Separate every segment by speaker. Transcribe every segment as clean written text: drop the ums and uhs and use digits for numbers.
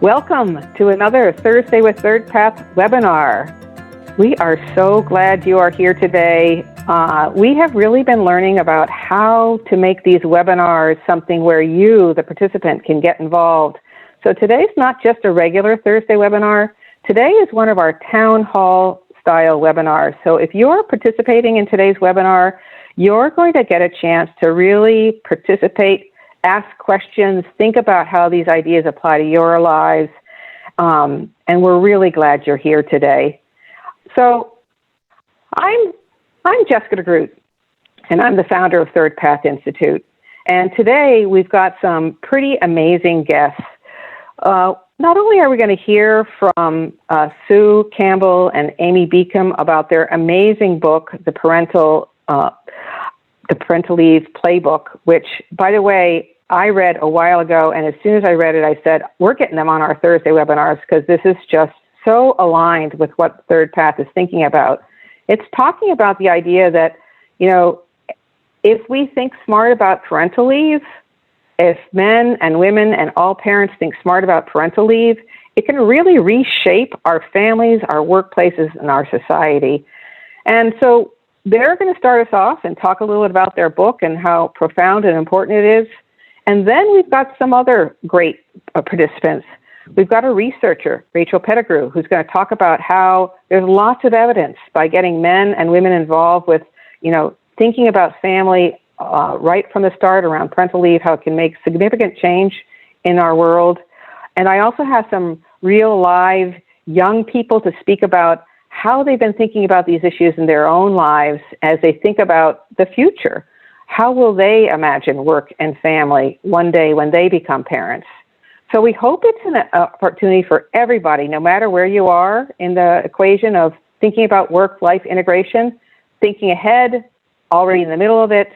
Speaker 1: Welcome to another Thursday with Third Path webinar. We are so glad you are here today. We have really been learning about how to make these webinars something where you, the participant, can get involved. So today's not just a regular Thursday webinar. Today is one of our town hall style webinars. So if you're participating in today's webinar, you're going to get a chance to really participate, ask questions, think about how these ideas apply to your lives, and we're really glad you're here today. So I'm Jessica DeGroot, and I'm the founder of Third Path Institute. And today we've got some pretty amazing guests. Not only are we going to hear from Sue Campbell and Amy Beacom about their amazing book, the Parental Leave Playbook, which, by the way, I read a while ago, and as soon as I read it, I said, we're getting them on our Thursday webinars because this is just so aligned with what Third Path is thinking about. It's talking about the idea that, you know, if we think smart about parental leave, if men and women and all parents think smart about parental leave, it can really reshape our families, our workplaces, and our society. And so they're going to start us off and talk a little bit about their book and how profound and important it is. And then we've got some other great participants. We've got a researcher, Rachel Pettigrew, who's going to talk about how there's lots of evidence by getting men and women involved with, you know, thinking about family right from the start around parental leave, how it can make significant change in our world. And I also have some real live young people to speak about how they've been thinking about these issues in their own lives as they think about the future. How will they imagine work and family one day when they become parents? So we hope it's an opportunity for everybody, no matter where you are in the equation of thinking about work-life integration, thinking ahead, already in the middle of it.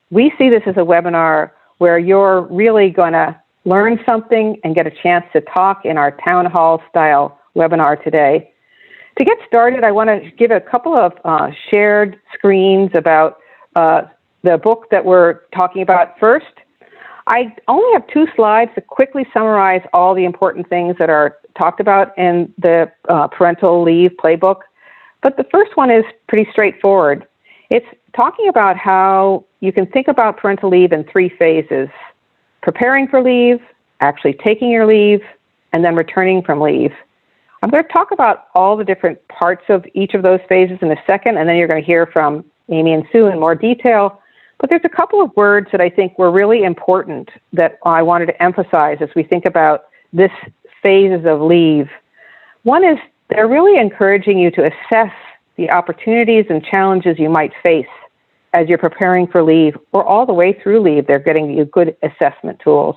Speaker 1: We see this as a webinar where you're really going to learn something and get a chance to talk in our town hall style webinar today. To get started, I want to give a couple of shared screens about the book that we're talking about first. I only have 2 slides to quickly summarize all the important things that are talked about in the Parental Leave Playbook. But the first one is pretty straightforward. It's talking about how you can think about parental leave in 3 phases: preparing for leave, actually taking your leave, and then returning from leave. I'm going to talk about all the different parts of each of those phases in a second, and then you're going to hear from Amy and Sue in more detail. But there's a couple of words that I think were really important that I wanted to emphasize as we think about this phases of leave. One is they're really encouraging you to assess the opportunities and challenges you might face as you're preparing for leave, or all the way through leave. They're getting you good assessment tools.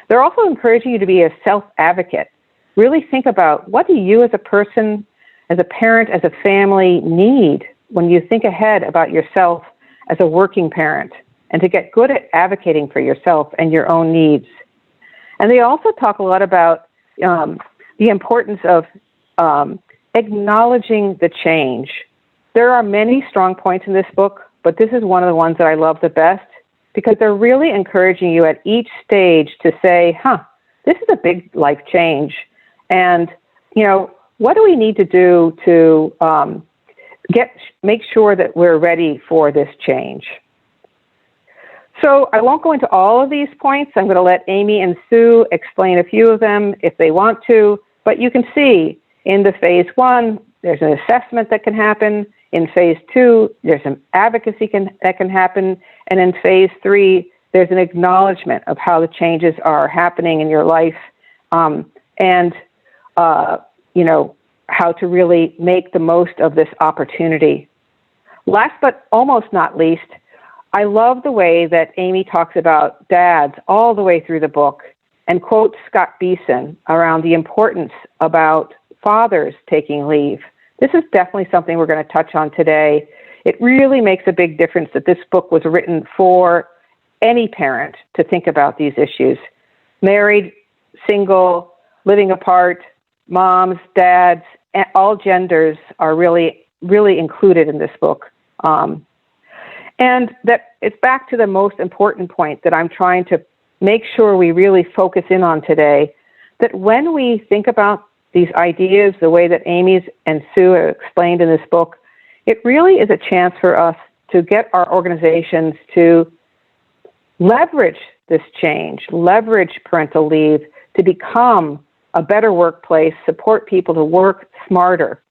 Speaker 1: They're also encouraging you to be a self-advocate. Really think about, what do you as a person, as a parent, as a family need when you think ahead about yourself as a working parent, and to get good at advocating for yourself and your own needs. And they also talk a lot about the importance of acknowledging the change. There are many strong points in this book, but this is one of the ones that I love the best, because they're really encouraging you at each stage to say, this is a big life change. And, you know, what do we need to do to make sure that we're ready for this change? So I won't go into all of these points. I'm going to let Amy and Sue explain a few of them if they want to, but you can see in the phase 1, there's an assessment that can happen. In phase 2, there's some advocacy that can happen. And in phase 3, there's an acknowledgement of how the changes are happening in your life, you know, how to really make the most of this opportunity. Last but almost not least, I love the way that Amy talks about dads all the way through the book and quotes Scott Beeson around the importance about fathers taking leave. This is definitely something we're going to touch on today. It really makes a big difference that this book was written for any parent to think about these issues. Married, single, living apart, moms, dads, all genders are really included in this book. And that it's back to the most important point that I'm trying to make sure we really focus in on today. that when we think about these ideas, the way that Amy's and Sue have explained in this book, it really is a chance for us to get our organizations to leverage this change, leverage parental leave to become a better workplace, support people to work smarter.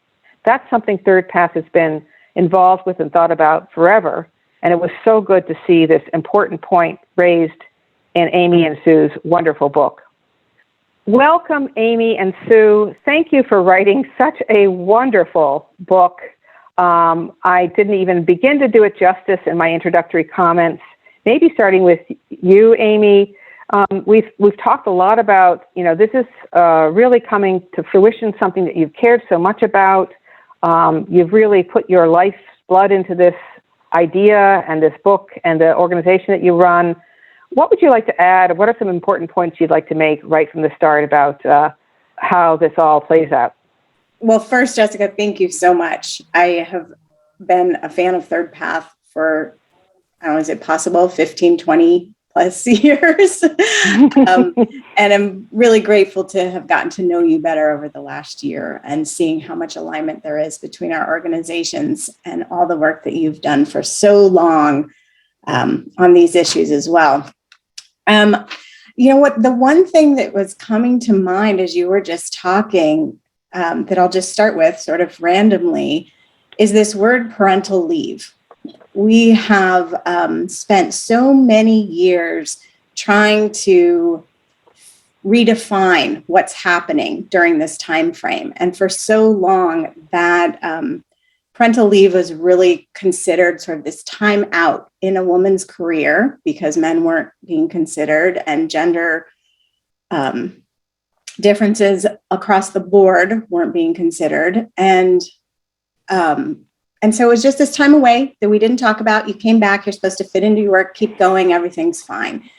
Speaker 1: That's something Third Path has been involved with and thought about forever. And it was so good to see this important point raised in Amy and Sue's wonderful book. Welcome, Amy and Sue. Thank you for writing such a wonderful book. I didn't even begin to do it justice in my introductory comments. Maybe starting with you, Amy. We've talked a lot about, this is really coming to fruition, something that you've cared so much about. You've really put your life's blood into this idea and this book and the organization that you run. What would you like to add? What are some important points you'd like to make right from the start about how this all plays out?
Speaker 2: Well, first, Jessica, thank you so much. I have been a fan of Third Path for, I don't know, is it possible, 15, 20 plus years? And I'm really grateful to have gotten to know you better over the last year and seeing how much alignment there is between our organizations and all the work that you've done for so long on these issues as well. The one thing that was coming to mind as you were just talking, that I'll just start with sort of randomly, is this word parental leave. We have spent so many years trying to redefine what's happening during this time frame. And for so long that parental leave was really considered sort of this time out in a woman's career because men weren't being considered, and gender differences across the board weren't being considered. And so it was just this time away that we didn't talk about. You came back, you're supposed to fit into your work, keep going, everything's fine.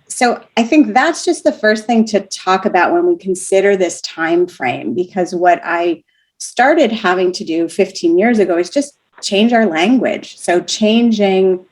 Speaker 2: So I think that's just the first thing to talk about when we consider this time frame, because what I started having to do 15 years ago is just change our language. So changing,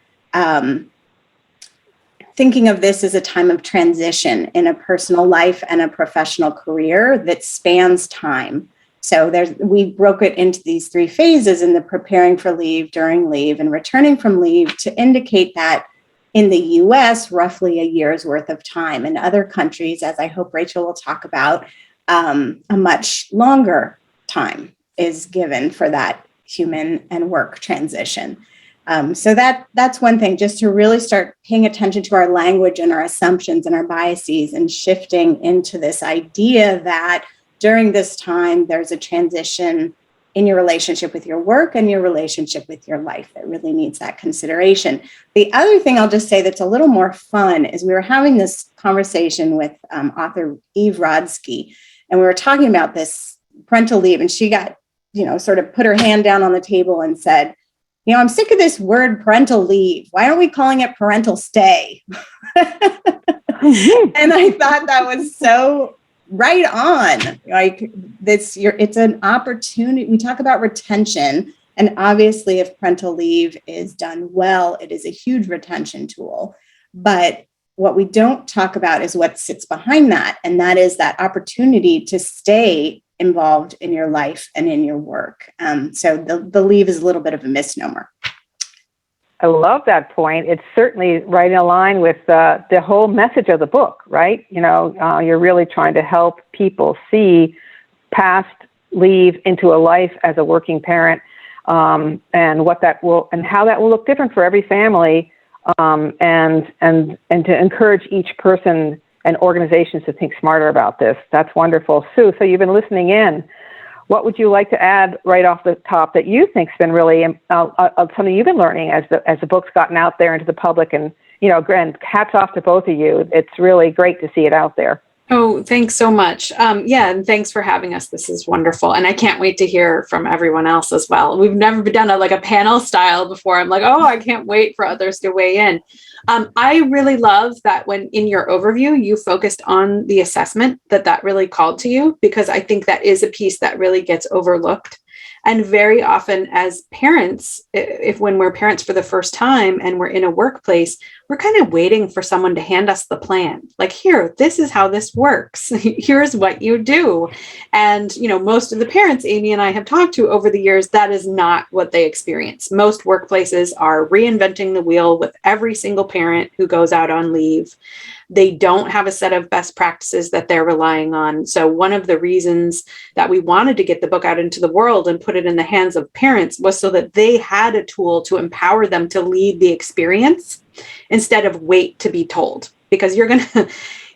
Speaker 2: thinking of this as a time of transition in a personal life and a professional career that spans time. So we broke it into these three phases in the preparing for leave, during leave, and returning from leave to indicate that in the US, roughly a year's worth of time. In other countries, as I hope Rachel will talk about, a much longer time is given for that human and work transition. So that's one thing, just to really start paying attention to our language and our assumptions and our biases and shifting into this idea that during this time, there's a transition in your relationship with your work and your relationship with your life that really needs that consideration. The other thing I'll just say that's a little more fun is we were having this conversation with author Eve Rodsky, and we were talking about this parental leave, and she got, sort of put her hand down on the table and said, I'm sick of this word parental leave. Why aren't we calling it parental stay? And I thought that was so right on. Like it's an opportunity. We talk about retention, and obviously if parental leave is done well, it is a huge retention tool. But what we don't talk about is what sits behind that. And that is that opportunity to stay involved in your life and in your work. So the leave is a little bit of a misnomer.
Speaker 1: I love that point. It's certainly right in line with the whole message of the book, right? You're really trying to help people see past leave into a life as a working parent, and what that will, and how that will look different for every family, and to encourage each person and organizations to think smarter about this. That's wonderful. Sue, so you've been listening in. What would you like to add right off the top that you think's been really something you've been learning as the book's gotten out there into the public? And and hats off to both of you. It's really great to see it out there.
Speaker 3: Oh, thanks so much. And thanks for having us. This is wonderful. And I can't wait to hear from everyone else as well. We've never done a panel style before. I'm like, I can't wait for others to weigh in. I really love that when in your overview, you focused on the assessment that really called to you, because I think that is a piece that really gets overlooked. And very often as parents, when we're parents for the first time and we're in a workplace, we're kind of waiting for someone to hand us the plan. Like, here, this is how this works. Here's what you do. And, most of the parents Amy and I have talked to over the years, that is not what they experience. Most workplaces are reinventing the wheel with every single parent who goes out on leave. They don't have a set of best practices that they're relying on. So one of the reasons that we wanted to get the book out into the world and put it in the hands of parents was so that they had a tool to empower them to lead the experience instead of wait to be told. Because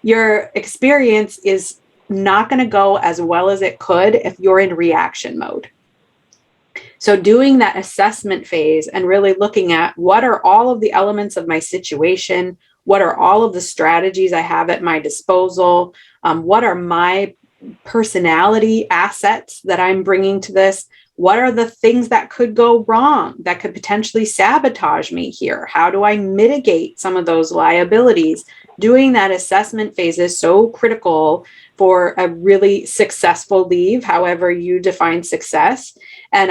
Speaker 3: your experience is not going to go as well as it could if you're in reaction mode. So doing that assessment phase and really looking at what are all of the elements of my situation, what are all of the strategies I have at my disposal, what are my personality assets that I'm bringing to this, what are the things that could go wrong, that could potentially sabotage me here? How do I mitigate some of those liabilities? Doing that assessment phase is so critical for a really successful leave, however you define success. And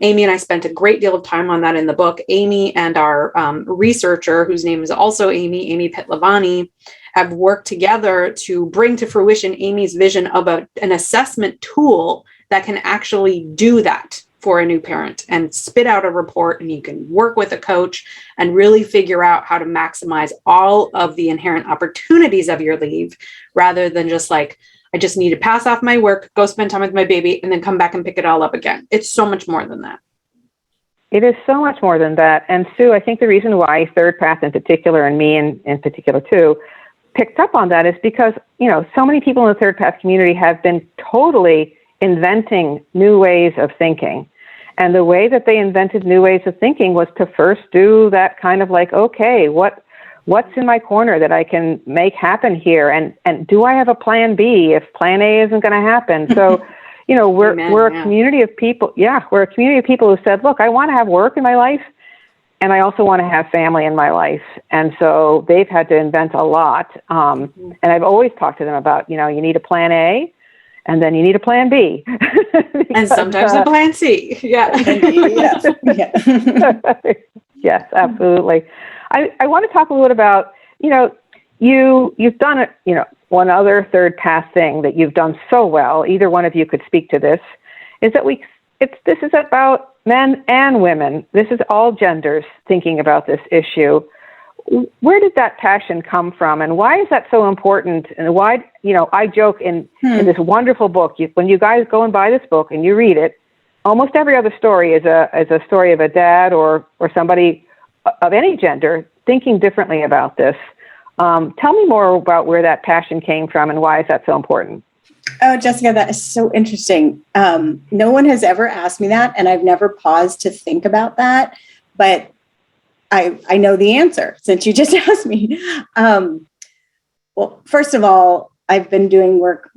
Speaker 3: Amy and I spent a great deal of time on that in the book. Amy and our researcher, whose name is also Amy Pitlavani, have worked together to bring to fruition Amy's vision of an assessment tool that can actually do that for a new parent and spit out a report, and you can work with a coach and really figure out how to maximize all of the inherent opportunities of your leave, rather than just like, I just need to pass off my work, go spend time with my baby, and then come back and pick it all up again. It's so much more than that.
Speaker 1: It is so much more than that. And Sue, I think the reason why Third Path in particular, and me in particular too, picked up on that is because, so many people in the Third Path community have been totally inventing new ways of thinking. And the way that they invented new ways of thinking was to first do that kind of like, okay, what's in my corner that I can make happen here? And do I have a plan B if plan A isn't going to happen? So, we're a community of people. Yeah, we're a community of people who said, look, I want to have work in my life, and I also want to have family in my life. And so they've had to invent a lot. And I've always talked to them about, you need a plan A, and then you need a plan B. Because,
Speaker 3: and sometimes a plan C. Yeah.
Speaker 1: Yes, absolutely. I want to talk a little about, you've done it, one other Third Path thing that you've done so well, either one of you could speak to this, is that this is about men and women. This is all genders thinking about this issue. Where did that passion come from, and why is that so important? And why, I joke in this wonderful book, when you guys go and buy this book and you read it, almost every other story is a story of a dad or somebody of any gender thinking differently about this. Tell me more about where that passion came from and why is that so important?
Speaker 2: Oh, Jessica, that is so interesting. No one has ever asked me that, and I've never paused to think about that, but I know the answer since you just asked me. Well, first of all, I've been doing work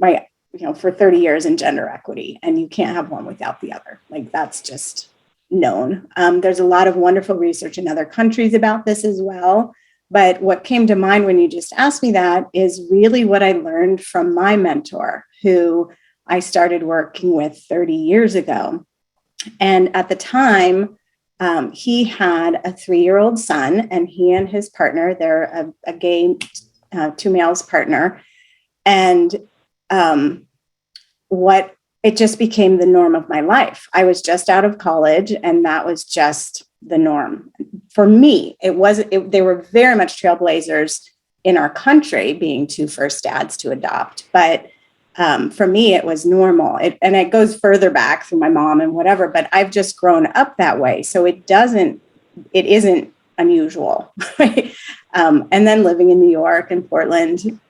Speaker 2: for 30 years in gender equity, and you can't have one without the other. Like, that's just known. There's a lot of wonderful research in other countries about this as well. But what came to mind when you just asked me that is really what I learned from my mentor, who I started working with 30 years ago. And at the time, he had a 3-year-old son, and he and his partner, they're a gay two males partner. And it just became the norm of my life. I was just out of college, and that was just the norm. For me, they were very much trailblazers in our country, being two first dads to adopt. But for me, it was normal. And it goes further back through my mom and whatever, but I've just grown up that way. So it isn't unusual. Right? And then living in New York and Portland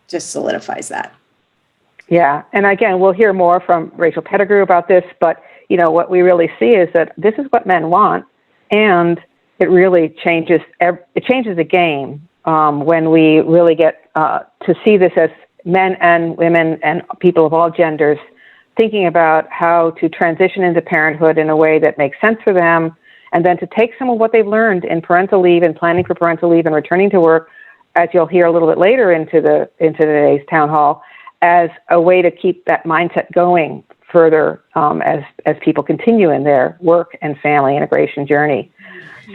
Speaker 2: just solidifies that.
Speaker 1: Yeah. And again, we'll hear more from Rachel Pettigrew about this, but what we really see is that this is what men want, and it really changes the game when we really get to see this as men and women and people of all genders thinking about how to transition into parenthood in a way that makes sense for them, and then to take some of what they've learned in parental leave and planning for parental leave and returning to work, as you'll hear a little bit later into today's town hall, as a way to keep that mindset going further as people continue in their work and family integration journey.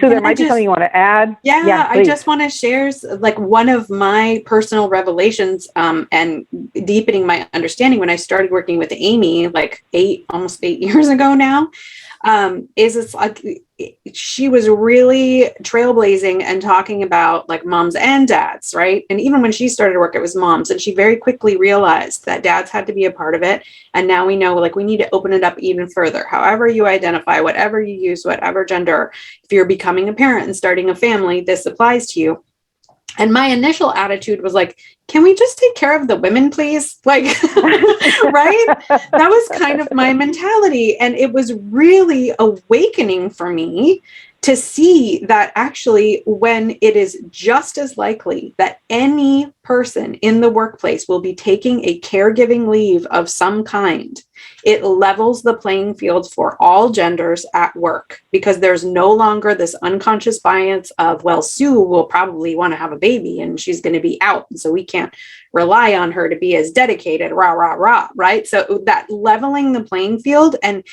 Speaker 1: So there might be something you want to add?
Speaker 3: Yeah, I just want to share like one of my personal revelations and deepening my understanding when I started working with Amy like almost 8 years ago now, is it's like she was really trailblazing and talking about like moms and dads, right? And even when she started work, it was moms, and she very quickly realized that dads had to be a part of it. And now we know like we need to open it up even further. However you identify, whatever you use, whatever gender, if you're becoming a parent and starting a family, this applies to you. And my initial attitude was like, can we just take care of the women, please? Like, right? That was kind of my mentality. And it was really awakening for me to see that actually when it is just as likely that any person in the workplace will be taking a caregiving leave of some kind, it levels the playing field for all genders at work, because there's no longer this unconscious bias of, well, Sue will probably want to have a baby and she's going to be out, and so we can't rely on her to be as dedicated, rah, rah, rah, right? So that leveling the playing field, and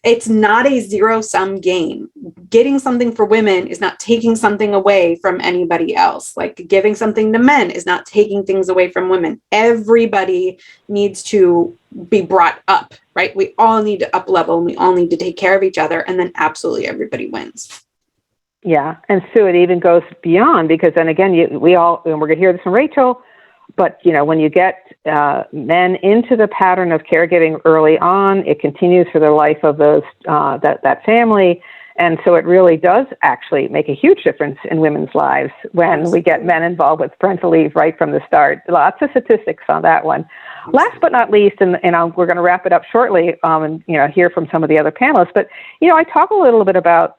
Speaker 3: it's not a zero-sum game. Getting something for women is not taking something away from anybody else. Like giving something to men is not taking things away from women. Everybody needs to be brought up, right? We all need to up level, and we all need to take care of each other, and then absolutely everybody wins.
Speaker 1: Yeah, and Sue, it even goes beyond, because then again, and we're going to hear this from Rachel, but when you get men into the pattern of caregiving early on, it continues for the life of those that family. And so it really does actually make a huge difference in women's lives when we get men involved with parental leave right from the start. Lots of statistics on that one. Last but not least, and we're going to wrap it up shortly, and hear from some of the other panelists. But I talk a little bit about.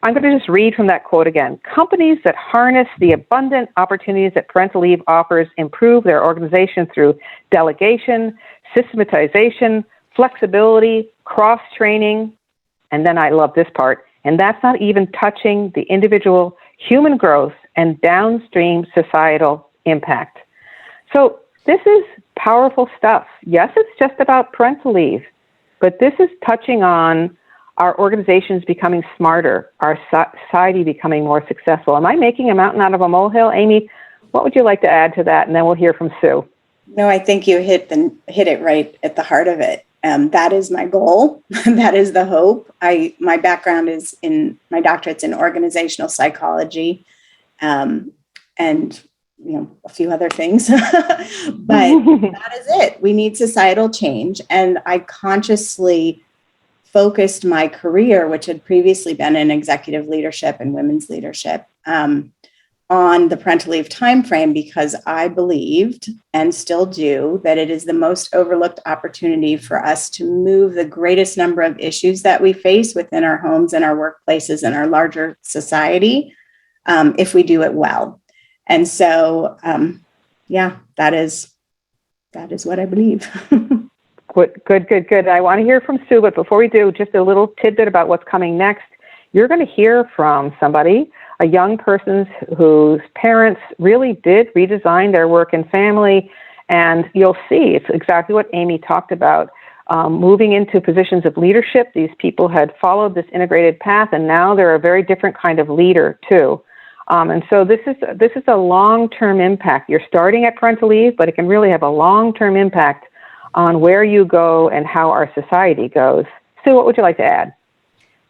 Speaker 1: I'm going to just read from that quote again. Companies that harness the abundant opportunities that parental leave offers improve their organization through delegation, systematization, flexibility, cross-training, and then I love this part, and that's not even touching the individual human growth and downstream societal impact. So this is powerful stuff. Yes, it's just about parental leave, but this is touching on our organizations becoming smarter, our society becoming more successful. Am I making a mountain out of a molehill? Amy, what would you like to add to that? And then we'll hear from Sue.
Speaker 2: No, I think you hit it right at the heart of it. That is my goal. That is the hope. My background is my doctorate's in organizational psychology, and a few other things, but that is it. We need societal change. And I consciously focused my career, which had previously been in executive leadership and women's leadership, on the parental leave timeframe, because I believed, and still do, that it is the most overlooked opportunity for us to move the greatest number of issues that we face within our homes and our workplaces and our larger society, if we do it well. And so, that is what I believe. Good. I want to hear from Sue, but before we do, just a little tidbit about what's coming next. You're going to hear from somebody, a young person whose parents really did redesign their work and family, and you'll see it's exactly what Amy talked about. Moving into positions of leadership, these people had followed this integrated path, and now they're a very different kind of leader too. And so this is a long-term impact. You're starting at parental leave, but it can really have a long-term impact on where you go and how our society goes. Sue, what would you like to add?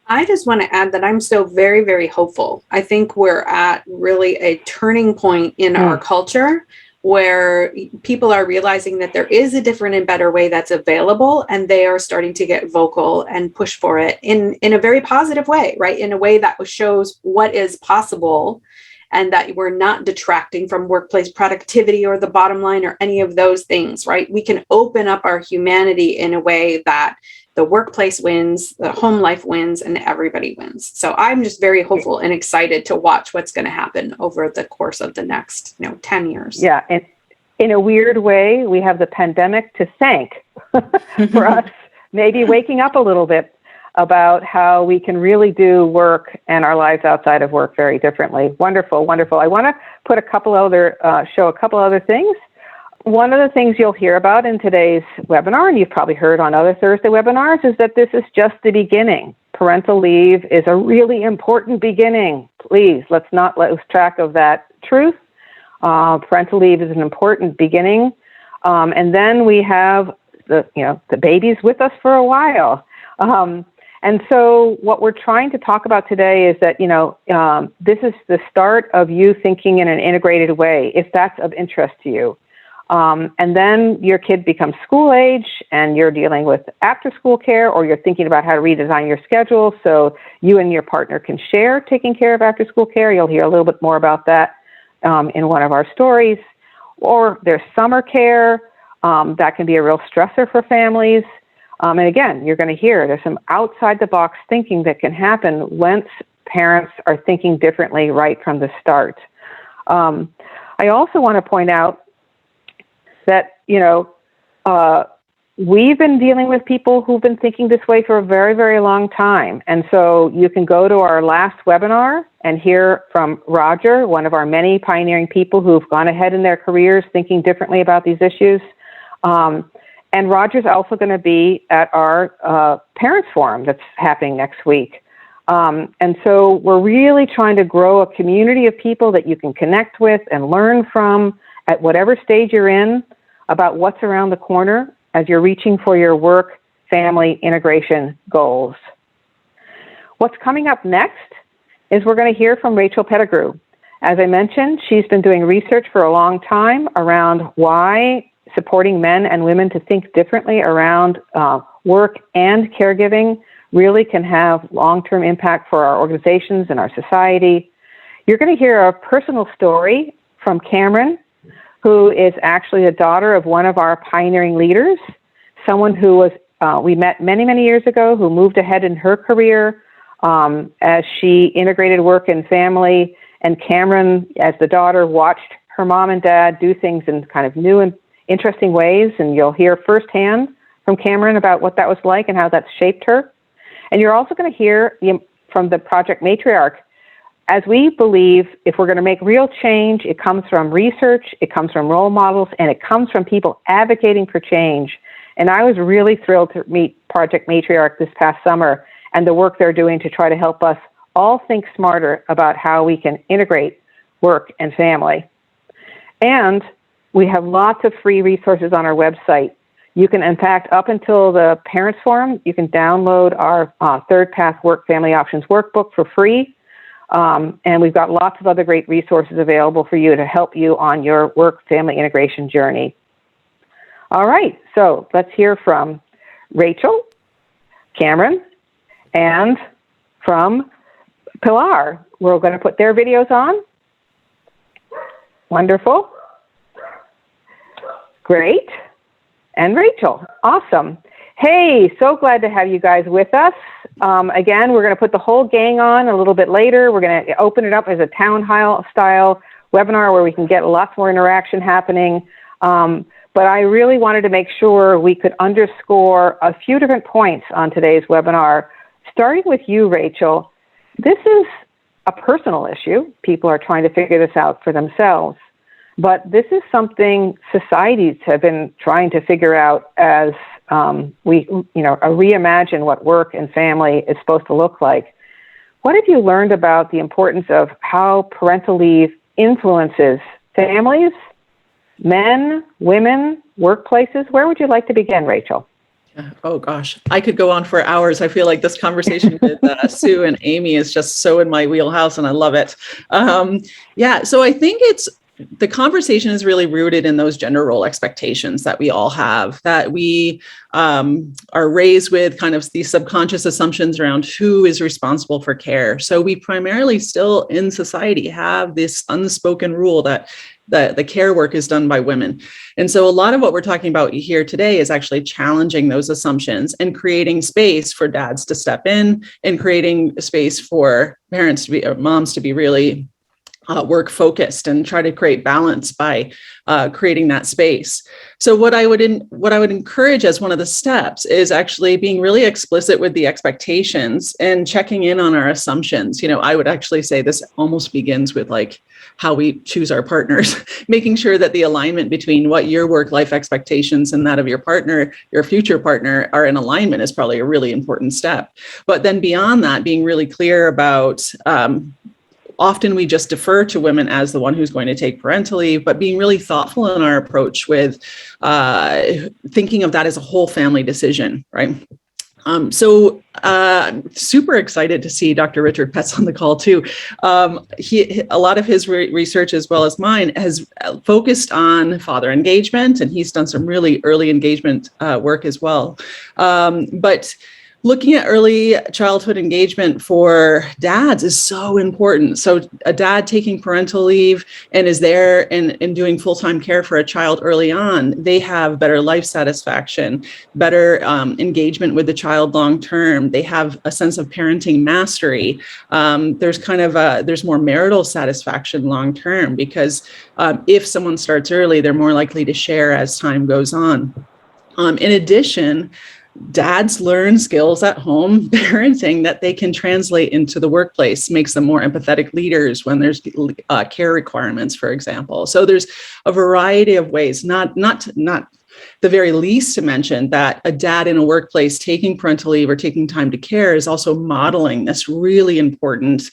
Speaker 3: I just want to add that I'm still very, very hopeful. I think we're at really a turning point in our culture where people are realizing that there is a different and better way that's available, and they are starting to get vocal and push for it in a very positive way, right? In a way that shows what is possible, and that we're not detracting from workplace productivity or the bottom line or any of those things, right? We can open up our humanity in a way that the workplace wins, the home life wins, and everybody wins. So I'm just very hopeful and excited to watch what's going to happen over the course of the next 10 years.
Speaker 1: Yeah, and in a weird way, we have the pandemic to thank for us maybe waking up a little bit about how we can really do work and our lives outside of work very differently. Wonderful, wonderful. I want to put show a couple other things. one of the things you'll hear about in today's webinar, and you've probably heard on other Thursday webinars, is that this is just the beginning. Parental leave is a really important beginning. Please, let's not lose track of that truth. Parental leave is an important beginning. And then we have the babies with us for a while. And so what we're trying to talk about today is that, this is the start of you thinking in an integrated way, if that's of interest to you. And then your kid becomes school age and you're dealing with after school care, or you're thinking about how to redesign your schedule so you and your partner can share taking care of after school care. You'll hear a little bit more about that in one of our stories. Or there's summer care. That can be a real stressor for families. And again, you're going to hear there's some outside the box thinking that can happen once parents are thinking differently right from the start. I also want to point out that, we've been dealing with people who've been thinking this way for a very, very long time. And so you can go to our last webinar and hear from Roger, one of our many pioneering people who've gone ahead in their careers thinking differently about these issues. And Roger's also going to be at our Parents Forum that's happening next week. And so we're really trying to grow a community of people that you can connect with and learn from at whatever stage you're in about what's around the corner as you're reaching for your work-family integration goals. What's coming up next is we're going to hear from Rachel Pettigrew. As I mentioned, she's been doing research for a long time around why supporting men and women to think differently around work and caregiving really can have long-term impact for our organizations and our society. You're going to hear a personal story from Cameron, who is actually a daughter of one of our pioneering leaders, someone who was we met many, many years ago, who moved ahead in her career as she integrated work and family. And Cameron, as the daughter, watched her mom and dad do things in kind of new and interesting ways. And you'll hear firsthand from Cameron about what that was like and how that's shaped her. And you're also going to hear from the Project Matriarch, as we believe if we're going to make real change, it comes from research, it comes from role models, and it comes from people advocating for change. And I was really thrilled to meet Project Matriarch this past summer and the work they're doing to try to help us all think smarter about how we can integrate work and family. And we have lots of free resources on our website. You can, in fact, up until the Parents Forum, you can download our Third Path Work Family Options Workbook for free. And we've got lots of other great resources available for you to help you on your work-family integration journey. All right, so let's hear from Rachel, Cameron, and from Pilar. We're going to put their videos on. Wonderful. Great. And Rachel, awesome. Hey, so glad to have you guys with us. Again, we're going to put the whole gang on a little bit later. We're going to open it up as a town hall style webinar where we can get lots more interaction happening. But I really wanted to make sure we could underscore a few different points on today's webinar. Starting with you, Rachel, this is a personal issue. People are trying to figure this out for themselves. But this is something societies have been trying to figure out as we reimagine what work and family is supposed to look like. What have you learned about the importance of how parental leave influences families, men, women, workplaces? Where would you like to begin, Rachel?
Speaker 4: Oh gosh, I could go on for hours. I feel like this conversation with Sue and Amy is just so in my wheelhouse, and I love it. So I think the conversation is really rooted in those gender role expectations that we all have, that we are raised with kind of these subconscious assumptions around who is responsible for care. So we primarily still in society have this unspoken rule that the care work is done by women. And so a lot of what we're talking about here today is actually challenging those assumptions and creating space for dads to step in and creating space for parents to be, or moms to be really work focused and try to create balance by creating that space. So what I would encourage as one of the steps is actually being really explicit with the expectations and checking in on our assumptions. I would actually say this almost begins with like how we choose our partners, making sure that the alignment between what your work-life expectations and that of your partner, your future partner, are in alignment is probably a really important step. But then beyond that, being really clear about often we just defer to women as the one who's going to take parental leave, but being really thoughtful in our approach with thinking of that as a whole family decision, right? Super excited to see Dr. Richard Petz on the call too. A lot of his research, as well as mine, has focused on father engagement, and he's done some really early engagement work as well. But looking at early childhood engagement for dads is so important. So a dad taking parental leave and is there and doing full-time care for a child early on, they have better life satisfaction, better engagement with the child long-term. They have a sense of parenting mastery. There's more marital satisfaction long-term because if someone starts early, they're more likely to share as time goes on. In addition, dads learn skills at home parenting that they can translate into the workplace, makes them more empathetic leaders when there's care requirements, for example. So there's a variety of ways, not the very least to mention that a dad in a workplace taking parental leave or taking time to care is also modeling this really important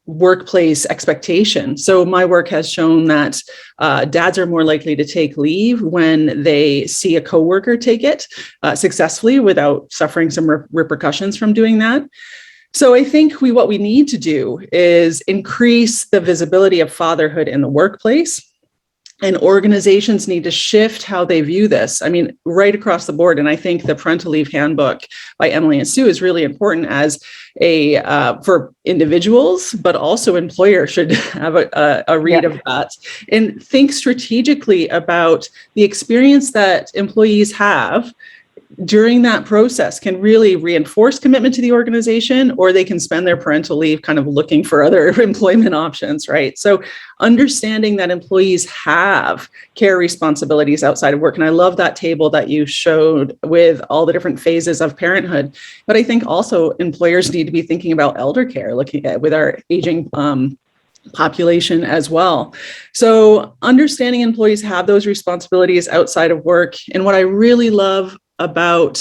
Speaker 4: workplace expectation. So my work has shown that dads are more likely to take leave when they see a coworker take it successfully without suffering some repercussions from doing that. So I think what we need to do is increase the visibility of fatherhood in the workplace. And organizations need to shift how they view this. I mean, right across the board. And I think the Parental Leave Handbook by Emily and Sue is really important as for individuals, but also employers should have a read of that and think strategically about the experience that employees have during that process can really reinforce commitment to the organization, or they can spend their parental leave kind of looking for other employment options, right? So understanding that employees have care responsibilities outside of work. And I love that table that you showed with all the different phases of parenthood. But I think also employers need to be thinking about elder care, looking at with our aging population as well. So understanding employees have those responsibilities outside of work. And what I really love about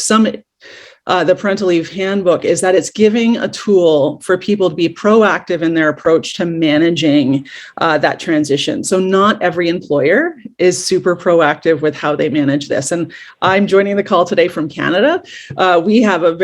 Speaker 4: the Parental Leave Handbook is that it's giving a tool for people to be proactive in their approach to managing that transition. So not every employer is super proactive with how they manage this. And I'm joining the call today from Canada. We have a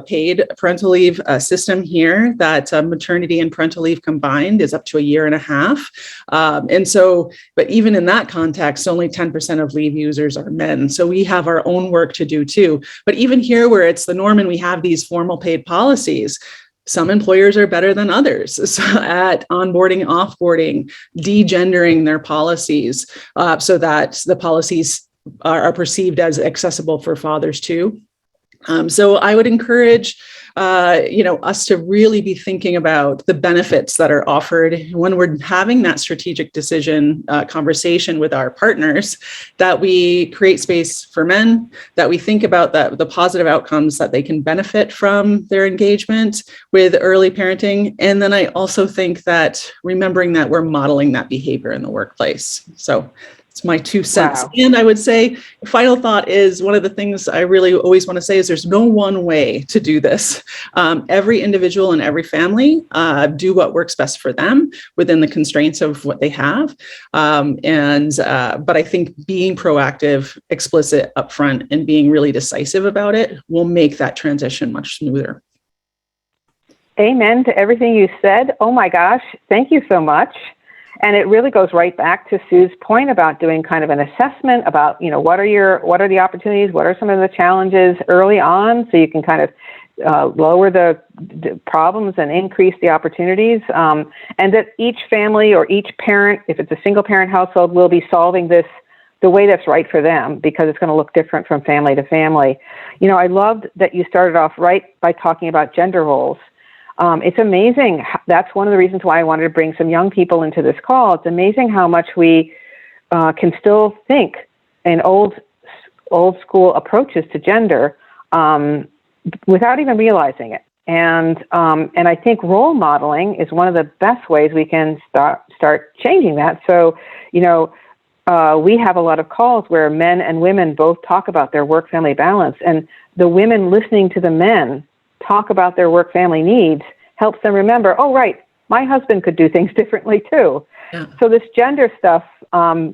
Speaker 4: paid parental leave system here that maternity and parental leave combined is up to 1.5 years. But even in that context, only 10% of leave users are men. So we have our own work to do too. But even here, where it's the norm and we have these formal paid policies, some employers are better than others at onboarding, offboarding, degendering their policies so that the policies are perceived as accessible for fathers too. So I would encourage us to really be thinking about the benefits that are offered when we're having that strategic decision conversation with our partners, that we create space for men, that we think about the positive outcomes that they can benefit from their engagement with early parenting. And then I also think that remembering that we're modeling that behavior in the workplace. So it's my 2 cents. Wow. And I would say, final thought is, one of the things I really always want to say is there's no one way to do this. Every individual and every family do what works best for them within the constraints of what they have. But I think being proactive, explicit, upfront, and being really decisive about it will make that transition much smoother.
Speaker 1: Amen to everything you said. Oh my gosh, thank you so much. And it really goes right back to Sue's point about doing kind of an assessment about, what are the opportunities, what are some of the challenges early on, so you can kind of lower the problems and increase the opportunities. And that each family or each parent, if it's a single parent household, will be solving this the way that's right for them, because it's going to look different from family to family. I loved that you started off right by talking about gender roles. it's amazing. That's one of the reasons why I wanted to bring some young people into this call. It's amazing how much we can still think in old school approaches to gender without even realizing it. And I think role modeling is one of the best ways we can start changing that. So, we have a lot of calls where men and women both talk about their work-family balance, and the women listening to the men talk about their work-family needs helps them remember, oh, right, my husband could do things differently too. Yeah. So this gender stuff,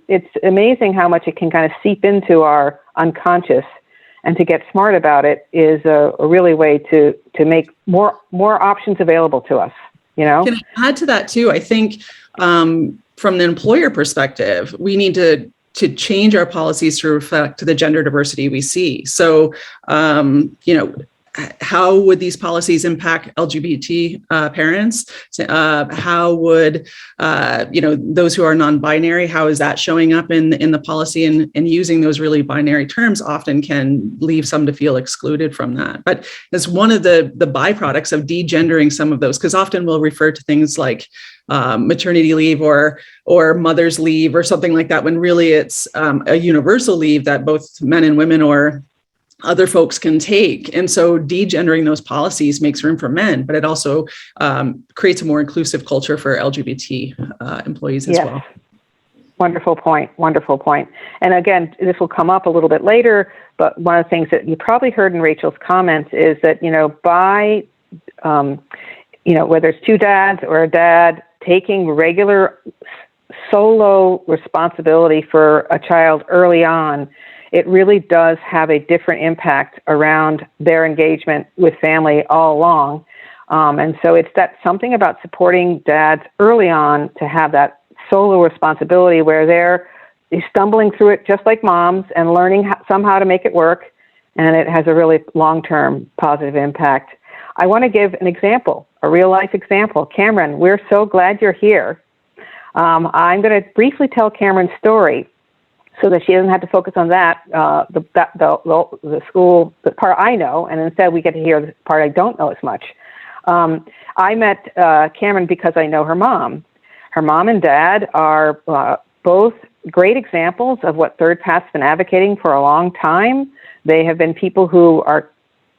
Speaker 1: it's amazing how much it can kind of seep into our unconscious, and to get smart about it is a really way to make more options available to us, Can
Speaker 4: I add to that too? I think from the employer perspective, we need to change our policies to reflect the gender diversity we see. So, how would these policies impact LGBT parents? How would, those who are non-binary, how is that showing up in the policy? And using those really binary terms often can leave some to feel excluded from that. But as one of the byproducts of degendering some of those, because often we'll refer to things like maternity leave or mother's leave or something like that, when really it's a universal leave that both men and women or other folks can take. And so degendering those policies makes room for men, but it also creates a more inclusive culture for LGBT employees as well.
Speaker 1: Wonderful point. And again, this will come up a little bit later, but one of the things that you probably heard in Rachel's comments is that, by, whether it's two dads or a dad taking regular solo responsibility for a child early on, it really does have a different impact around their engagement with family all along. And so it's that something about supporting dads early on to have that solo responsibility where they're stumbling through it just like moms and learning somehow to make it work. And it has a really long-term positive impact. I want to give an example, a real-life example. Cameron, we're so glad you're here. I'm going to briefly tell Cameron's story so that she doesn't have to focus on that, the school, the part I know, and instead we get to hear the part I don't know as much. I met Cameron because I know her mom. Her mom and dad are both great examples of what Third Path's been advocating for a long time. They have been people who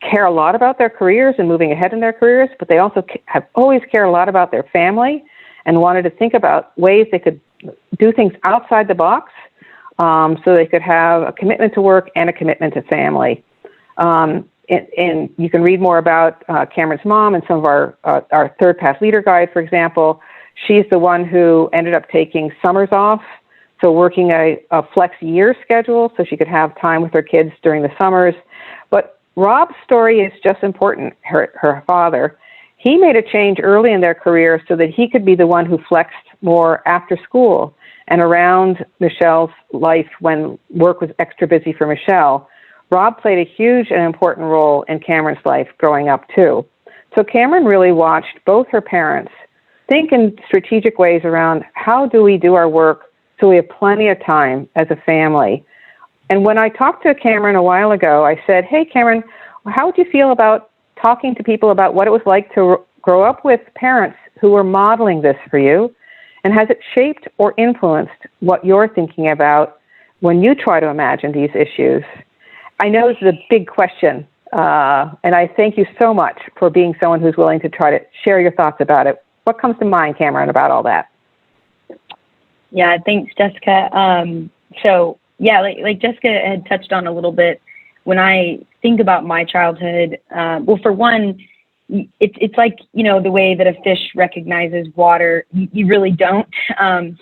Speaker 1: care a lot about their careers and moving ahead in their careers, but they also have always cared a lot about their family and wanted to think about ways they could do things outside the box. So they could have a commitment to work and a commitment to family. And you can read more about Cameron's mom in some of our Third Path Leader Guide, for example. She's the one who ended up taking summers off, so working a flex year schedule so she could have time with her kids during the summers. But Rob's story is just important, her father. He made a change early in their career so that he could be the one who flexed more after school and around Michelle's life when work was extra busy for Michelle. Rob played a huge and important role in Cameron's life growing up too. So Cameron really watched both her parents think in strategic ways around how do we do our work so we have plenty of time as a family. And when I talked to Cameron a while ago, I said, hey, Cameron, how would you feel about talking to people about what it was like to grow up with parents who were modeling this for you? And has it shaped or influenced what you're thinking about when you try to imagine these issues? I know this is a big question, and I thank you so much for being someone who's willing to try to share your thoughts about it. What comes to mind, Cameron, about all that?
Speaker 5: Yeah, thanks, Jessica. Like Jessica had touched on a little bit, when I think about my childhood, well, for one, it's like, the way that a fish recognizes water, you really don't.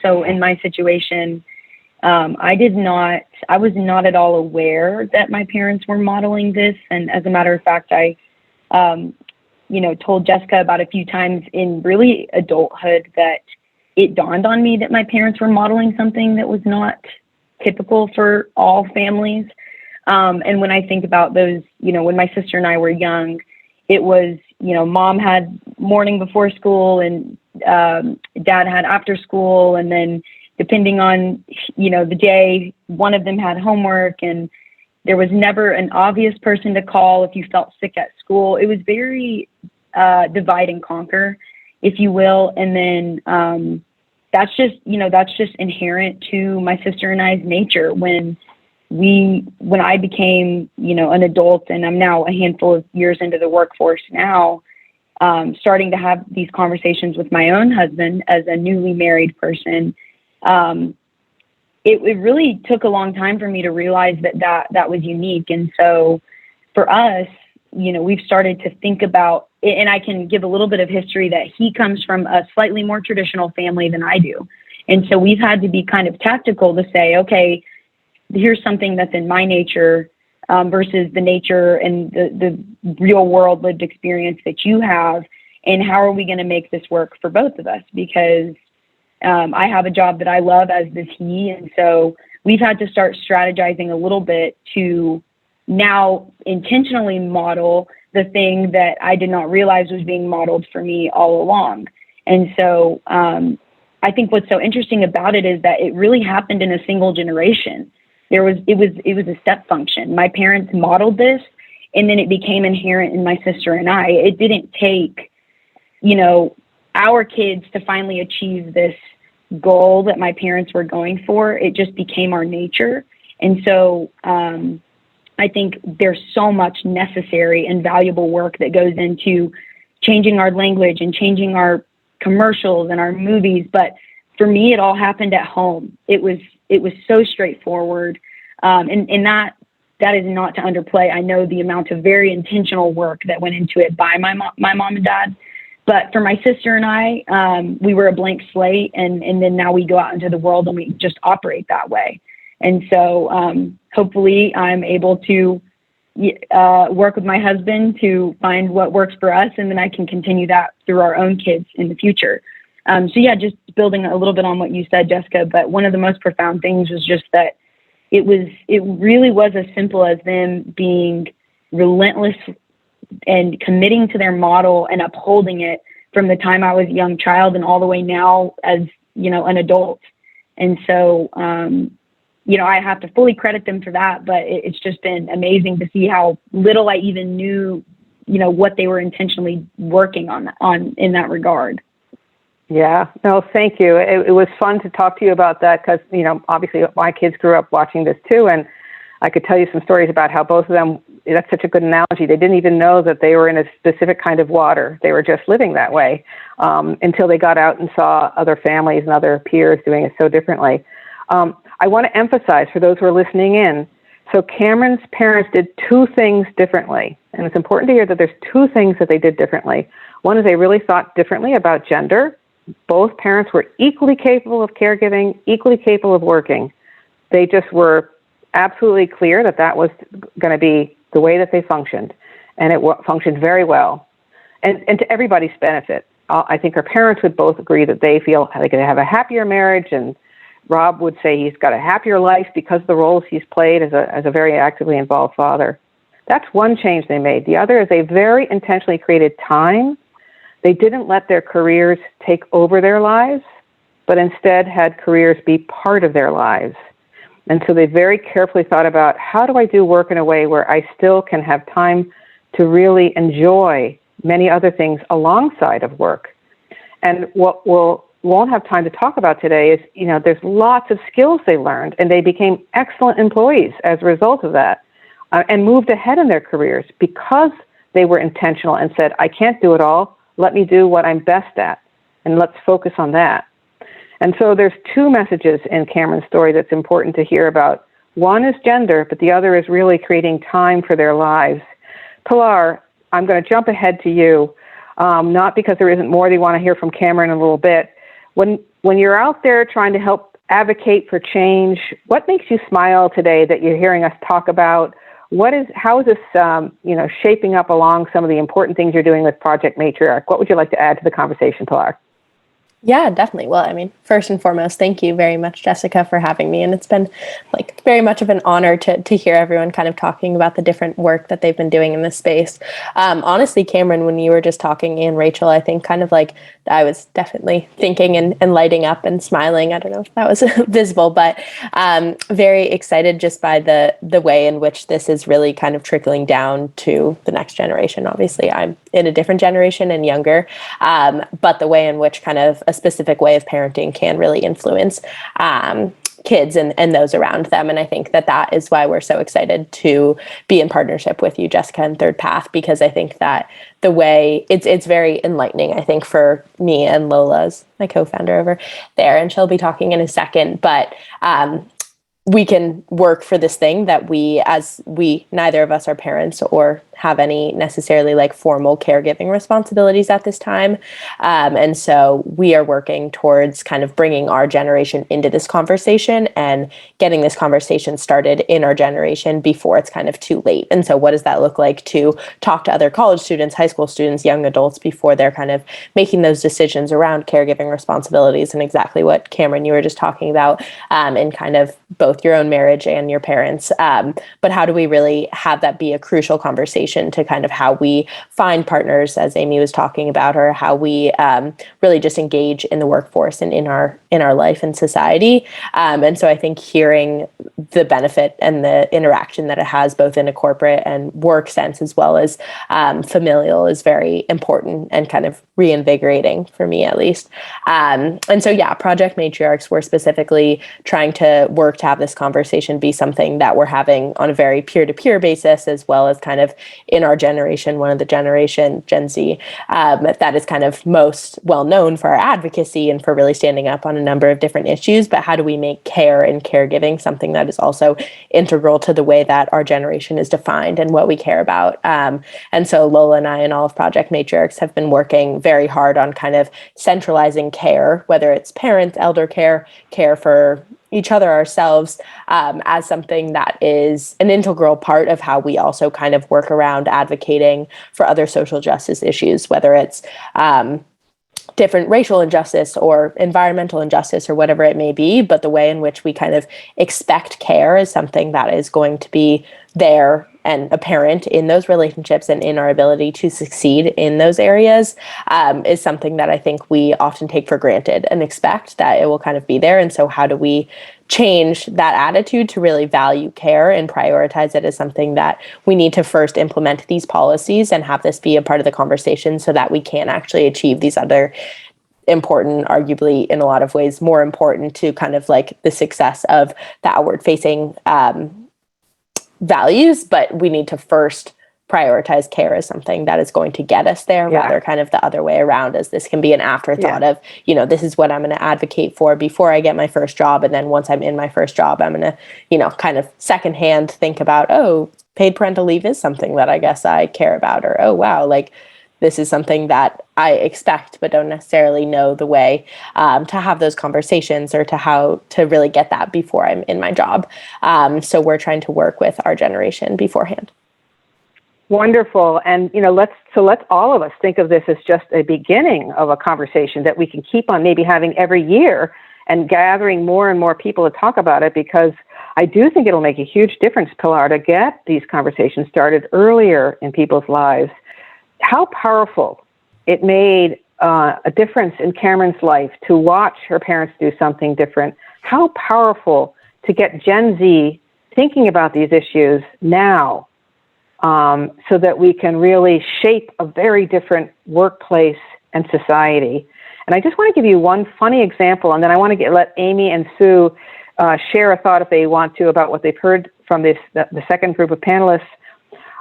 Speaker 5: So in my situation, I was not at all aware that my parents were modeling this. And as a matter of fact, I, told Jessica about a few times in really adulthood that it dawned on me that my parents were modeling something that was not typical for all families. And when I think about those, when my sister and I were young, it was, mom had morning before school and dad had after school. And then depending on, the day, one of them had homework, and there was never an obvious person to call if you felt sick at school. It was very divide and conquer, if you will. And then that's just inherent to my sister and I's nature. When I became, an adult, and I'm now a handful of years into the workforce now, starting to have these conversations with my own husband as a newly married person, it really took a long time for me to realize that was unique. And so for us, we've started to think about, and I can give a little bit of history, that he comes from a slightly more traditional family than I do. And so we've had to be kind of tactical to say, okay, here's something that's in my nature versus the nature and the real world lived experience that you have. And how are we going to make this work for both of us? Because I have a job that I love, as does he. And so we've had to start strategizing a little bit to now intentionally model the thing that I did not realize was being modeled for me all along. And so I think what's so interesting about it is that it really happened in a single generation. It was a step function. My parents modeled this, and then it became inherent in my sister and I. It didn't take, our kids to finally achieve this goal that my parents were going for. It just became our nature. And so I think there's so much necessary and valuable work that goes into changing our language and changing our commercials and our movies. But for me, it all happened at home. It was so straightforward. And that is not to underplay. I know the amount of very intentional work that went into it by my mom and dad. But for my sister and I, we were a blank slate, and then now we go out into the world and we just operate that way. And so hopefully I'm able to work with my husband to find what works for us, and then I can continue that through our own kids in the future. So yeah, just building a little bit on what you said, Jessica, but one of the most profound things was just that it really was as simple as them being relentless and committing to their model and upholding it from the time I was a young child and all the way now as, an adult. And so, I have to fully credit them for that, but it's just been amazing to see how little I even knew, what they were intentionally working on in that regard.
Speaker 1: Yeah, no, thank you. It was fun to talk to you about that because, obviously my kids grew up watching this too. And I could tell you some stories about how both of them, that's such a good analogy. They didn't even know that they were in a specific kind of water. They were just living that way until they got out and saw other families and other peers doing it so differently. I want to emphasize for those who are listening in, so Cameron's parents did two things differently. And it's important to hear that there's two things that they did differently. One is they really thought differently about gender. Both parents were equally capable of caregiving, equally capable of working. They just were absolutely clear that was going to be the way that they functioned. And it functioned very well. And to everybody's benefit. I think our parents would both agree that they feel they could have a happier marriage, and Rob would say he's got a happier life because of the roles he's played as a very actively involved father. That's one change they made. The other is they very intentionally created time. They didn't let their careers take over their lives, but instead had careers be part of their lives. And so they very carefully thought about, how do I do work in a way where I still can have time to really enjoy many other things alongside of work? And what won't have time to talk about today is, there's lots of skills they learned, and they became excellent employees as a result of that, and moved ahead in their careers because they were intentional and said, I can't do it all. Let me do what I'm best at, and let's focus on that. And so there's two messages in Cameron's story that's important to hear about. One is gender, but the other is really creating time for their lives. Pilar, I'm going to jump ahead to you, not because there isn't more that you want to hear from Cameron in a little bit. When you're out there trying to help advocate for change, what makes you smile today that you're hearing us talk about? How is this, shaping up along some of the important things you're doing with Project Matriarch? What would you like to add to the conversation, Pilar?
Speaker 6: Yeah, definitely. Well, I mean, first and foremost, thank you very much, Jessica, for having me. And it's been like very much of an honor to hear everyone kind of talking about the different work that they've been doing in this space. Honestly, Cameron, when you were just talking, and Rachel, I think kind of like I was definitely thinking and lighting up and smiling. I don't know if that was visible, but very excited just by the way in which this is really kind of trickling down to the next generation. Obviously, I'm in a different generation and younger, but the way in which kind of a specific way of parenting can really influence kids and those around them. And I think that is why we're so excited to be in partnership with you, Jessica, and Third Path, because I think that the way it's very enlightening, I think, for me and Lola's my co-founder over there, and she'll be talking in a second, but we can work for this thing that we neither of us are parents or have any necessarily like formal caregiving responsibilities at this time. And so we are working towards kind of bringing our generation into this conversation and getting this conversation started in our generation before it's kind of too late. And so what does that look like to talk to other college students, high school students, young adults before they're kind of making those decisions around caregiving responsibilities, and exactly what Cameron, you were just talking about, in kind of both your own marriage and your parents. But how do we really have that be a crucial conversation to kind of how we find partners, as Amy was talking about, or how we really just engage in the workforce and in our life and society. And so I think hearing the benefit and the interaction that it has both in a corporate and work sense as well as familial is very important and kind of reinvigorating for me, at least. And so, yeah, Project Matriarchs, we're specifically trying to work to have this conversation be something that we're having on a very peer-to-peer basis, as well as kind of in our generation, one of the generation, Gen Z, that is kind of most well known for our advocacy and for really standing up on a number of different issues. But how do we make care and caregiving something that is also integral to the way that our generation is defined and what we care about? And so Lola and I and all of Project Matriarchs have been working very hard on kind of centralizing care, whether it's parent, elder care, care for each other, ourselves, as something that is an integral part of how we also kind of work around advocating for other social justice issues, whether it's different racial injustice or environmental injustice or whatever it may be. But the way in which we kind of expect care is something that is going to be there and apparent in those relationships and in our ability to succeed in those areas, is something that I think we often take for granted and expect that it will kind of be there. And so how do we change that attitude to really value care and prioritize it as something that we need to first implement these policies and have this be a part of the conversation so that we can actually achieve these other important, arguably in a lot of ways more important to kind of like the success of the outward facing values, but we need to first prioritize care as something that is going to get us there, rather kind of the other way around, as this can be an afterthought of, you know, this is what I'm going to advocate for before I get my first job. And then once I'm in my first job, I'm going to, you know, kind of secondhand think about, oh, paid parental leave is something that I guess I care about, or, oh, wow, like this is something that I expect, but don't necessarily know the way to have those conversations or to how to really get that before I'm in my job. So we're trying to work with our generation beforehand.
Speaker 1: Wonderful. And, you know, let's all of us think of this as just a beginning of a conversation that we can keep on maybe having every year and gathering more and more people to talk about it, because I do think it'll make a huge difference, Pilar, to get these conversations started earlier in people's lives. How powerful it made a difference in Cameron's life to watch her parents do something different. How powerful to get Gen Z thinking about these issues now, so that we can really shape a very different workplace and society. And I just want to give you one funny example, and then I want to let Amy and Sue share a thought if they want to about what they've heard from the second group of panelists.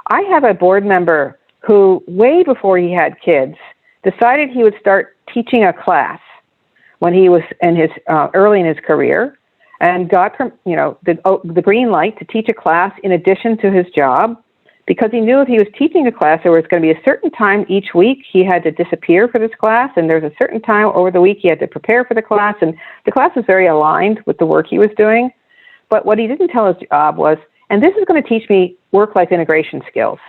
Speaker 1: I have a board member who, way before he had kids, decided he would start teaching a class when he was in his early in his career, and got the green light to teach a class in addition to his job, because he knew if he was teaching a class, there was going to be a certain time each week he had to disappear for this class, and there's a certain time over the week he had to prepare for the class, and the class was very aligned with the work he was doing. But what he didn't tell his job was, and this is going to teach me work-life integration skills,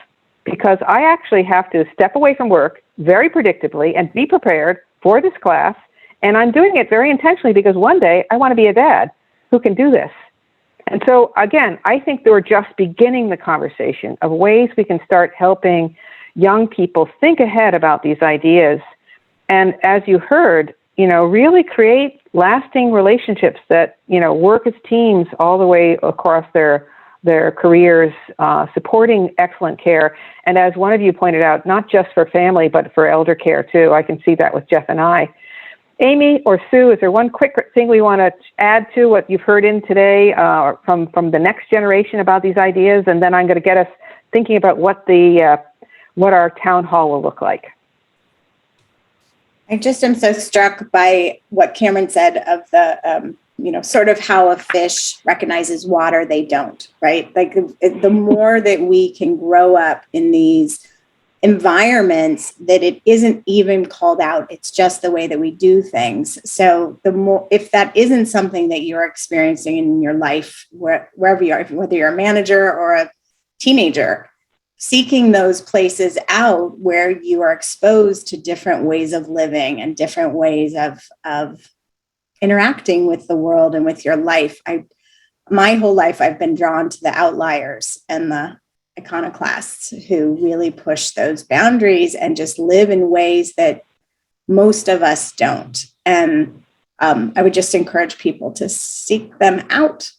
Speaker 1: because I actually have to step away from work very predictably and be prepared for this class And I'm doing it very intentionally because one day I want to be a dad who can do this. And so, again, I think that we're just beginning the conversation of ways we can start helping young people think ahead about these ideas. And as you heard, really create lasting relationships that, work as teams all the way across their careers, supporting excellent care. And as one of you pointed out, not just for family, but for elder care too. I can see that with Jeff and I. Amy or Sue, is there one quick thing we want to add to what you've heard in today from the next generation about these ideas? And then I'm going to get us thinking about what our town hall will look like.
Speaker 2: I just am so struck by what Cameron said of the, sort of how a fish recognizes water, they don't, right? Like the more that we can grow up in these environments that it isn't even called out, it's just the way that we do things. So the more, if that isn't something that you're experiencing in your life, wherever you are, whether you're a manager or a teenager, seeking those places out where you are exposed to different ways of living and different ways of interacting with the world and with your life. My whole life, I've been drawn to the outliers and the iconoclasts who really push those boundaries and just live in ways that most of us don't. And I would just encourage people to seek them out.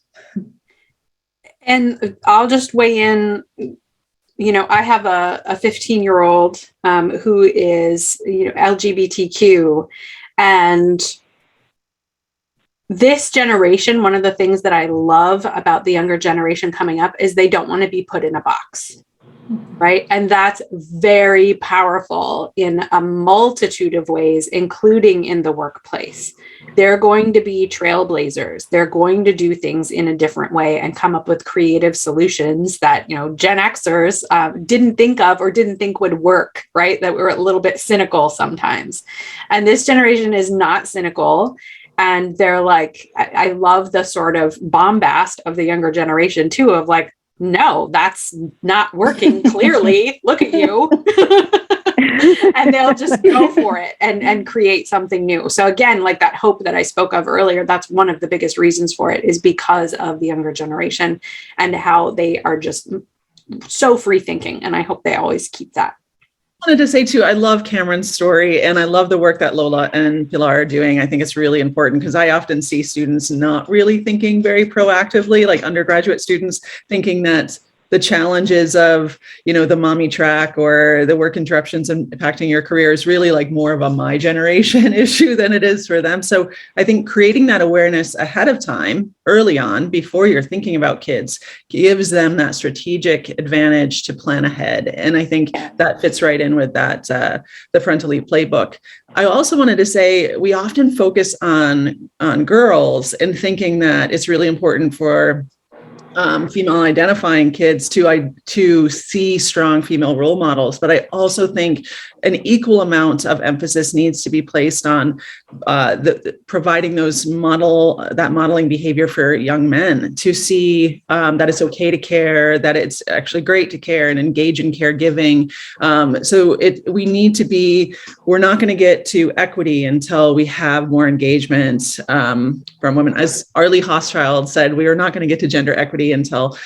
Speaker 3: And I'll just weigh in. I have a 15-year-old who is LGBTQ, and this generation, one of the things that I love about the younger generation coming up is they don't want to be put in a box, right? And that's very powerful in a multitude of ways, including in the workplace. They're going to be trailblazers. They're going to do things in a different way and come up with creative solutions that, Gen Xers didn't think of or didn't think would work, right? That we're a little bit cynical sometimes. And this generation is not cynical. And they're like, I love the sort of bombast of the younger generation too, of like, no, that's not working. Clearly, look at you. And they'll just go for it and create something new. So again, like that hope that I spoke of earlier, that's one of the biggest reasons for it, is because of the younger generation and how they are just so free thinking. And I hope they always keep that.
Speaker 4: I wanted to say too, I love Cameron's story and I love the work that Lola and Pilar are doing. I think it's really important because I often see students not really thinking very proactively, like undergraduate students thinking that the challenges of, the mommy track or the work interruptions impacting your career is really like more of a my generation issue than it is for them. So I think creating that awareness ahead of time, early on, before you're thinking about kids, gives them that strategic advantage to plan ahead. And I think that fits right in with that, the Parental playbook. I also wanted to say we often focus on girls and thinking that it's really important for female identifying kids to see strong female role models. But I also think an equal amount of emphasis needs to be placed on providing that modeling behavior for young men to see that it's okay to care, that it's actually great to care and engage in caregiving. We're not going to get to equity until we have more engagement from women. As Arlie Hochschild said, we are not going to get to gender equity until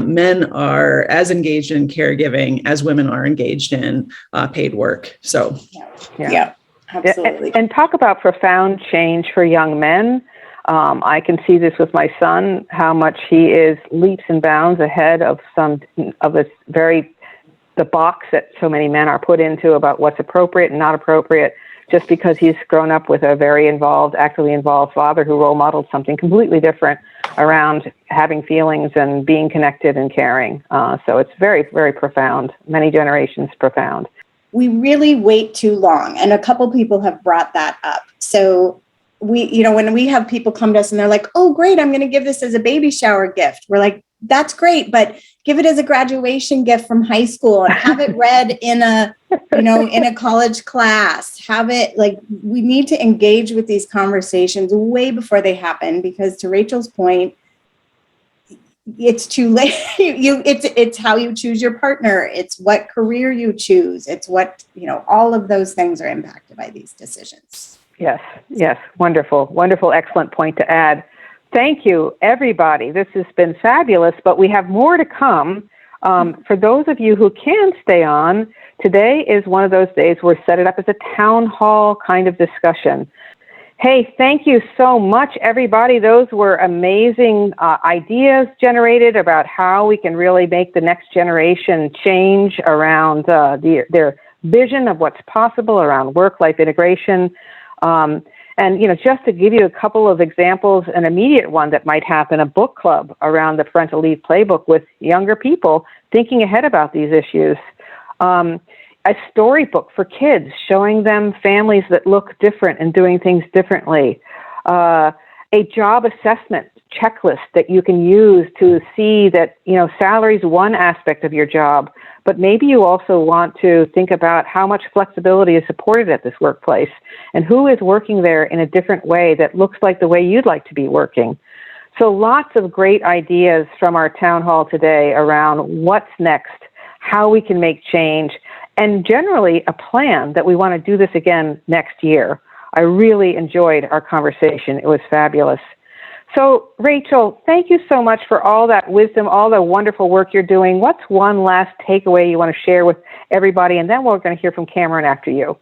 Speaker 4: men are as engaged in caregiving as women are engaged in paid work. So,
Speaker 2: yeah, absolutely.
Speaker 1: And talk about profound change for young men. I can see this with my son, how much he is leaps and bounds ahead of the box that so many men are put into about what's appropriate and not appropriate, just because he's grown up with a very actively involved father who role modeled something completely different around having feelings and being connected and caring. So it's very, very profound, many generations profound.
Speaker 2: We really wait too long. And a couple people have brought that up. So when we have people come to us and they're like, oh, great, I'm going to give this as a baby shower gift. We're like, that's great, but give it as a graduation gift from high school and have it read in a college class. Have it we need to engage with these conversations way before they happen, because to Rachel's point, it's too late. It's how you choose your partner. It's what career you choose. It's what, all of those things are impacted by these decisions.
Speaker 1: Yes, yes. Wonderful, wonderful, excellent point to add. Thank you, everybody. This has been fabulous, but we have more to come. For those of you who can stay on, today is one of those days we're set it up as a town hall kind of discussion. Hey, thank you so much, everybody. Those were amazing ideas generated about how we can really make the next generation change around their vision of what's possible around work-life integration. And, just to give you a couple of examples, an immediate one that might happen, a book club around the parental leave playbook with younger people thinking ahead about these issues. A storybook for kids showing them families that look different and doing things differently. A job assessment checklist that you can use to see that, salary is one aspect of your job, but maybe you also want to think about how much flexibility is supported at this workplace and who is working there in a different way that looks like the way you'd like to be working. So lots of great ideas from our town hall today around what's next, how we can make change, and generally a plan that we want to do this again next year. I really enjoyed our conversation. It was fabulous. So, Rachel, thank you so much for all that wisdom, all the wonderful work you're doing. What's one last takeaway you want to share with everybody? And then we're going to hear from Cameron after you.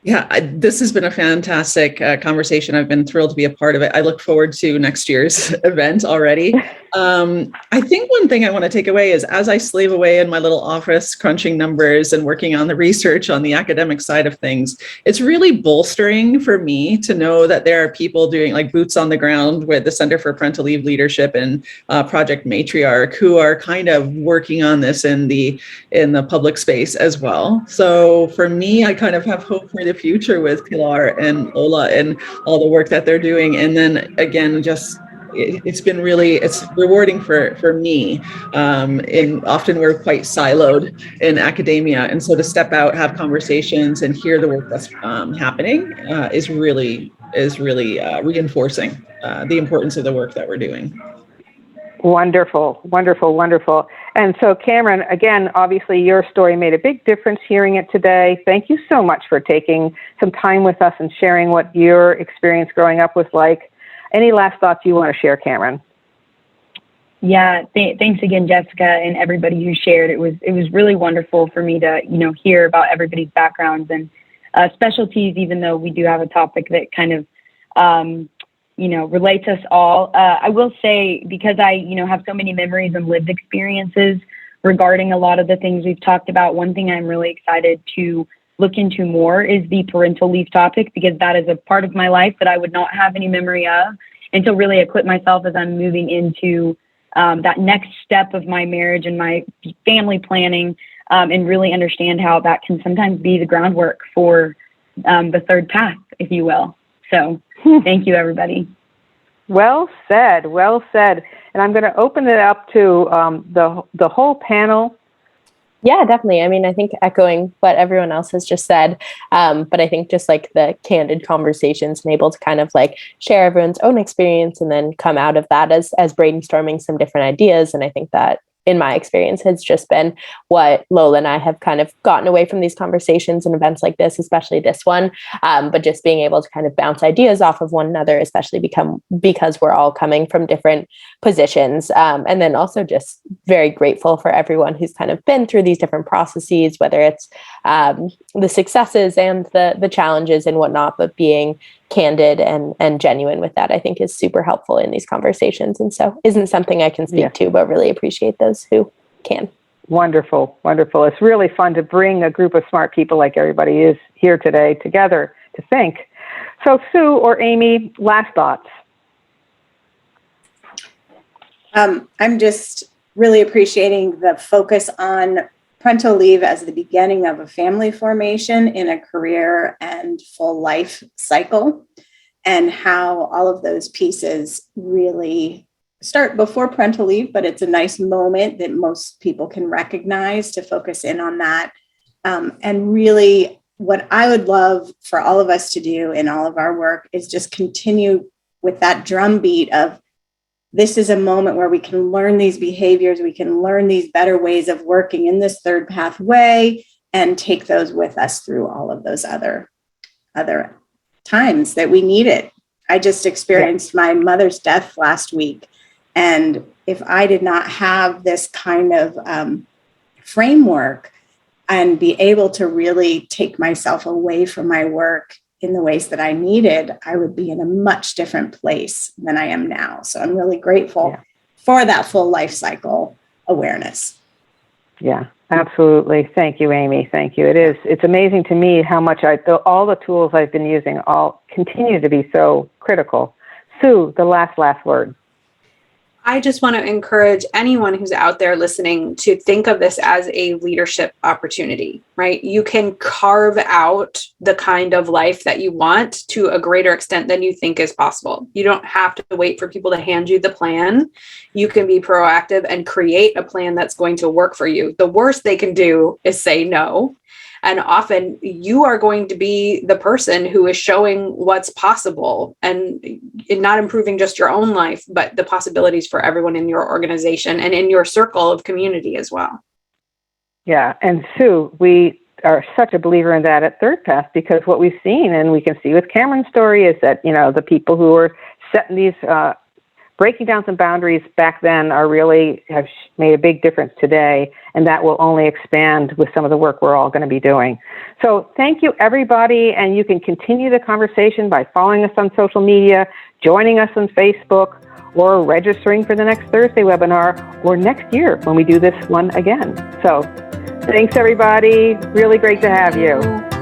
Speaker 4: Yeah, this has been a fantastic conversation. I've been thrilled to be a part of it. I look forward to next year's event already. I think one thing I want to take away is as I slave away in my little office, crunching numbers and working on the research on the academic side of things, it's really bolstering for me to know that there are people doing like boots on the ground with the Center for Parental Leave Leadership and Project Matriarch who are kind of working on this in the public space as well. So for me, I kind of have hope for the future with Pilar and Ola and all the work that they're doing. And then again, just it's been really, it's rewarding for me. Often we're quite siloed in academia. And so to step out, have conversations and hear the work that's happening is really reinforcing the importance of the work that we're doing.
Speaker 1: Wonderful, wonderful, wonderful. And so, Cameron, again, obviously your story made a big difference hearing it today. Thank you so much for taking some time with us and sharing what your experience growing up was like. Any last thoughts you want to share, Cameron?
Speaker 5: Yeah, thanks again, Jessica, and everybody who shared. It was really wonderful for me to hear about everybody's backgrounds and specialties, even though we do have a topic that kind of relates us all. I will say, because I have so many memories and lived experiences regarding a lot of the things we've talked about, one thing I'm really excited to look into more is the parental leave topic, because that is a part of my life that I would not have any memory of. And to really equip myself as I'm moving into that next step of my marriage and my family planning, and really understand how that can sometimes be the groundwork for the third path, if you will. So thank you, everybody.
Speaker 1: Well said, well said. And I'm going to open it up to the whole panel.
Speaker 6: Yeah, definitely. I mean, I think echoing what everyone else has just said, but I think just like the candid conversations and able to kind of like share everyone's own experience and then come out of that as brainstorming some different ideas. And I think that in my experience has just been what Lola and I have kind of gotten away from these conversations and events like this, especially this one, but just being able to kind of bounce ideas off of one another, especially because we're all coming from different positions. And then also just very grateful for everyone who's kind of been through these different processes, whether it's the successes and the challenges and whatnot, but being candid and genuine with that, I think is super helpful in these conversations. And so isn't something I can speak to, but really appreciate those who can.
Speaker 1: Wonderful, wonderful. It's really fun to bring a group of smart people like everybody is here today together to think. So Sue or Amy, last thoughts.
Speaker 2: I'm just really appreciating the focus on parental leave as the beginning of a family formation in a career and full life cycle, and how all of those pieces really start before parental leave, but it's a nice moment that most people can recognize to focus in on that. And really what I would love for all of us to do in all of our work is just continue with that drumbeat of this is a moment where we can learn these behaviors, we can learn these better ways of working in this third path way, and take those with us through all of those other times that we need it. I just experienced my mother's death last week. And if I did not have this kind of framework and be able to really take myself away from my work in the ways that I needed, I would be in a much different place than I am now. So I'm really grateful for that full life cycle awareness.
Speaker 1: Yeah, absolutely. Thank you, Amy. Thank you. It's amazing to me how much all the tools I've been using all continue to be so critical. Sue, the last word.
Speaker 3: I just want to encourage anyone who's out there listening to think of this as a leadership opportunity, right? You can carve out the kind of life that you want to a greater extent than you think is possible. You don't have to wait for people to hand you the plan. You can be proactive and create a plan that's going to work for you. The worst they can do is say no. And often you are going to be the person who is showing what's possible and not improving just your own life, but the possibilities for everyone in your organization and in your circle of community as well.
Speaker 1: Yeah. And Sue, we are such a believer in that at Third Path, because what we've seen, and we can see with Cameron's story, is that, the people who are setting these, breaking down some boundaries back then have made a big difference today, and that will only expand with some of the work we're all going to be doing. So thank you, everybody, and you can continue the conversation by following us on social media, joining us on Facebook, or registering for the next Thursday webinar, or next year when we do this one again. So thanks, everybody. Really great to have you.